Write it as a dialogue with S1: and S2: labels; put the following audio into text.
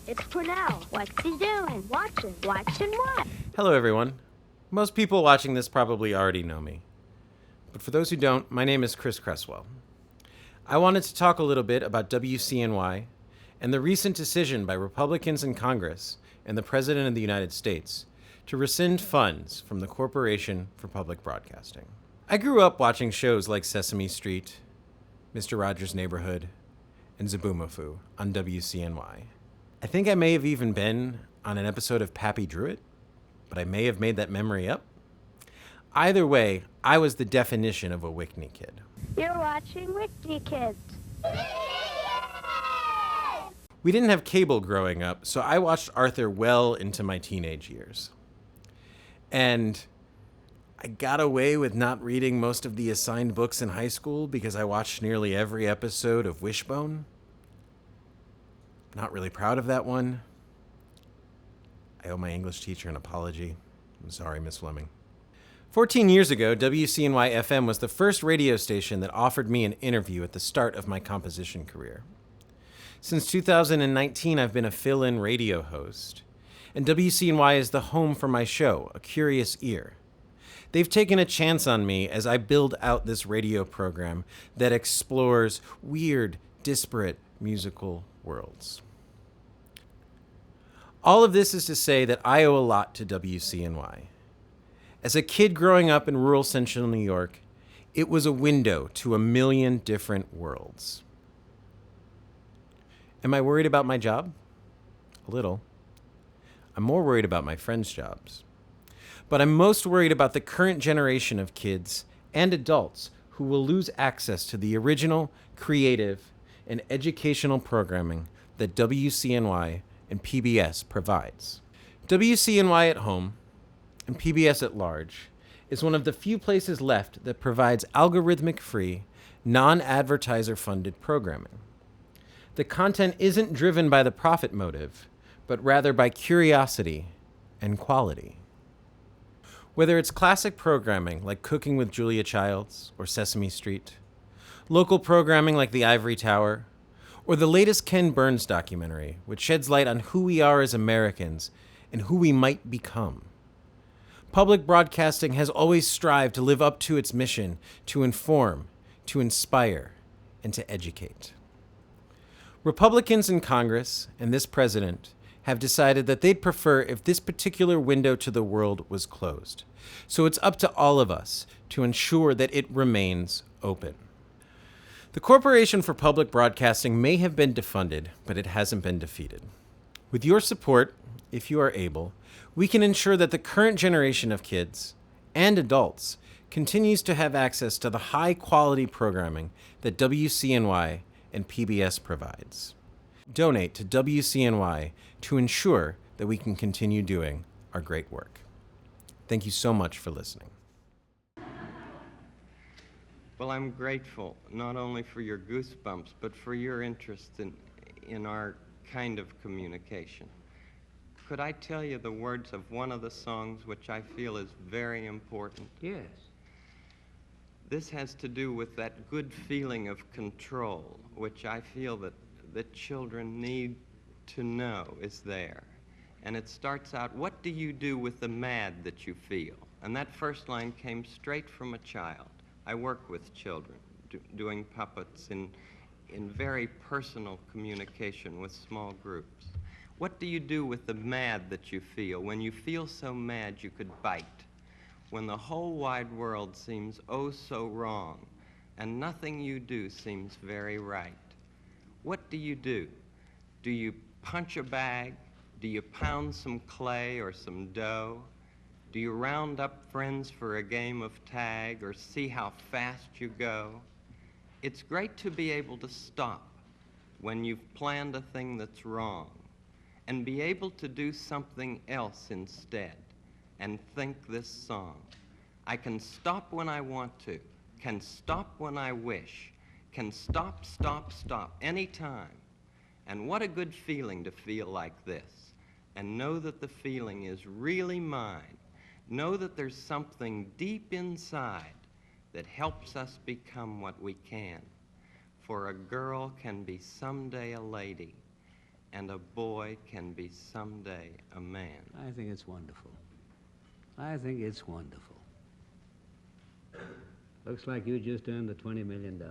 S1: It's Purnell. What's he doing? Watching what?
S2: Hello, everyone. Most people watching this probably already know me. But for those who don't, my name is Chris Cresswell. I wanted to talk a little bit about WCNY and the recent decision by Republicans in Congress and the President of the United States to rescind funds from the Corporation for Public Broadcasting. I grew up watching shows like Sesame Street, Mr. Rogers' Neighborhood, and Zaboomafoo on WCNY. I think I may have even been on an episode of Pappy Druid, but I may have made that memory up. Either way, I was the definition of a Whitney kid.
S1: You're watching Whitney Kids.
S2: We didn't have cable growing up, so I watched Arthur well into my teenage years. And I got away with not reading most of the assigned books in high school because I watched nearly every episode of Wishbone. Not really proud of that one. I owe my English teacher an apology. I'm sorry, Miss Fleming. 14 years ago, WCNY-FM was the first radio station that offered me an interview at the start of my composition career. Since 2019, I've been a fill-in radio host, and WCNY is the home for my show, A Curious Ear. They've taken a chance on me as I build out this radio program that explores weird, disparate musical worlds. All of this is to say that I owe a lot to WCNY. As a kid growing up in rural central New York, it was a window to a million different worlds. Am I worried about my job? A little. I'm more worried about my friends' jobs. But I'm most worried about the current generation of kids and adults who will lose access to the original, creative, and educational programming that WCNY and PBS provides. WCNY at home and PBS at large is one of the few places left that provides algorithmic-free, non-advertiser-funded programming. The content isn't driven by the profit motive, but rather by curiosity and quality. Whether it's classic programming like Cooking with Julia Childs or Sesame Street, local programming like The Ivory Tower, or the latest Ken Burns documentary, which sheds light on who we are as Americans and who we might become. Public broadcasting has always strived to live up to its mission to inform, to inspire, and to educate. Republicans in Congress and this president have decided that they'd prefer if this particular window to the world was closed. So it's up to all of us to ensure that it remains open. The Corporation for Public Broadcasting may have been defunded, but it hasn't been defeated. With your support, if you are able, we can ensure that the current generation of kids and adults continues to have access to the high-quality programming that WCNY and PBS provides. Donate to WCNY to ensure that we can continue doing our great work. Thank you so much for listening.
S3: Well, I'm grateful not only for your goosebumps, but for your interest in our kind of communication. Could I tell you the words of one of the songs which I feel is very important?
S4: Yes.
S3: This has to do with that good feeling of control, which I feel that children need to know is there. And it starts out, what do you do with the mad that you feel? And that first line came straight from a child. I work with children, doing puppets in very personal communication with small groups. What do you do with the mad that you feel? When you feel so mad you could bite. When the whole wide world seems oh so wrong, and nothing you do seems very right. What do you do? Do you punch a bag? Do you pound some clay or some dough? Do you round up friends for a game of tag or see how fast you go? It's great to be able to stop when you've planned a thing that's wrong and be able to do something else instead and think this song. I can stop when I want to, can stop when I wish, can stop, stop, stop anytime. And what a good feeling to feel like this and know that the feeling is really mine. Know that there's something deep inside that helps us become what we can. For a girl can be someday a lady, and a boy can be someday a man.
S4: I think it's wonderful. I think it's wonderful. Looks like you just earned the $20 million.